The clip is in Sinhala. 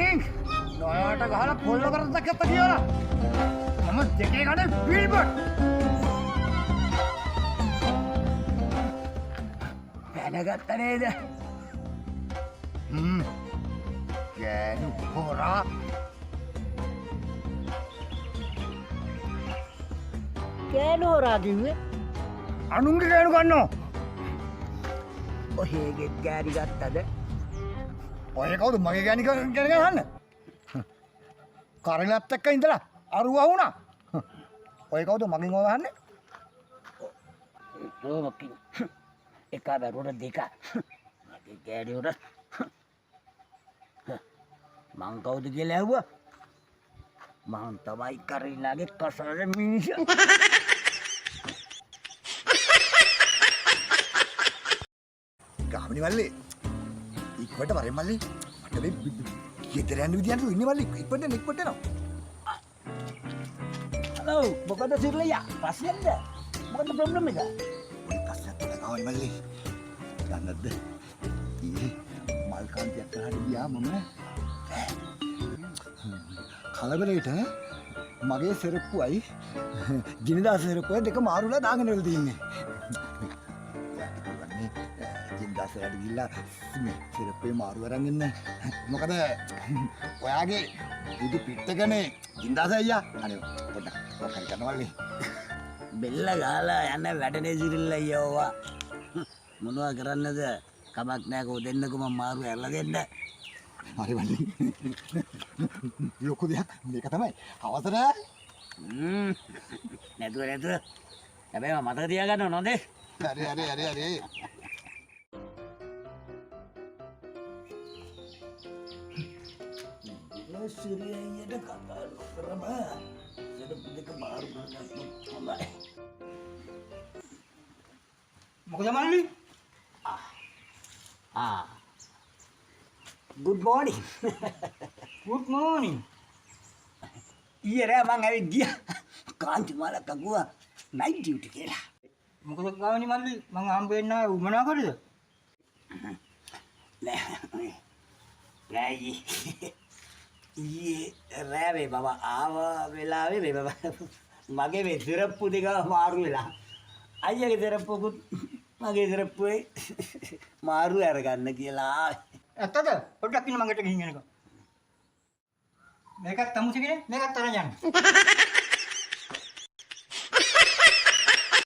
morning. නොයාට ගහලා පොල්ල කරද්දක් ඇත්ත කියලා. මම දෙකේ ගානේ බිල්බට්. දැනගත්ත නේද? ගෑනු හොරා. ගෑනු හොරා කිව්වේ? අනුන්ගේ ගෑනු ගන්නෝ. ඔහේගෙත් ගෑරි ගත්තද? ඔය කවුද මගේ ගෑනි ගැන ගහන්න? කරලත් එක්ක ඉඳලා අරුවා වුණා. ඔය කවුද මගෙන් ඔය අහන්නේ? රෝමකින් එක බරුණ දෙක. මගේ ගෑනි උඩ මං කවුද කියලා ඇහුවා? මං තමයි කරිලාගේ කසාද මිනිහා. ගාමිණි මල්ලි ඉක්මනට වරෙන් මල්ලි මට මේ ගෙදර යන්න විදියට ඉන්නේ මල්ලි ඉක්මනට එනවා. හලෝ මොකද සිරලියා? ප්‍රශ්නයක්ද? මොකද ප්‍රොබ්ලම් එක? ඔය ප්‍රශ්නයක් තමයි මල්ලි. දන්නද? ඊයේ මල් කාන්තියක් කරහට ගියා මම. කලබලෙට මගේ සෙරප්පුවයි ගිනිදා සෙරප්පුවයි දෙක මාරුලා දාගෙන ඉවල තින්නේ. ගින්දාසරට ගිහිල්ලා මේ සෙරප්පේ මාරු අරන් ඉන්න. මොකද ඔයාගේ බුදු පිටකනේ ගින්දාස අයියා. අනේ පොඩ්ඩක් මොකක්ද කරනවලු. බෙල්ල ගාලා යන්න වැඩනේ සිරිල්ල අයියෝවා. මොනවා කරන්නද? කමක් නැහැ කෝ දෙන්නකෝ මම මාරු ඇරලා දෙන්න. හරි වල්ලි. ලොකු දෙයක් මේක තමයි. අවසර. නැතුව. හැබැයි මම මතක තියාගන්න ඕනද? හරි. සිරියයියට කතා නොකරම සෙරප්පු දෙක මාරු කරගත්තොත් හොඳයි. මොකද මල්ලි? good morning. good morning. ඊයේ රෑ මං ඇවිත් ගියා කාන්ති මාලා කගුවා night duty කියලා. මොකද ගාමිණි මල්ලි මං හම්බ වෙන්න ආවේ මොනවා කරද? නෑ ඊයේ රෑවේ බබා ආවා වෙලාවේ මේ බබා මගේ මේ සිරප්පු දෙක මාරු වෙලා අයියාගේ සිරප්පුකුත් මගේ සිරප්පුවේ මාරු අරගන්න කියලා ආවේ. ඇත්තද? පොඩ්ඩක් ඉන්න මං ගෙට ගිහින් එනකම්. මේකත් තමුසෙ කෙනේ මේකත් අරන් යන්න.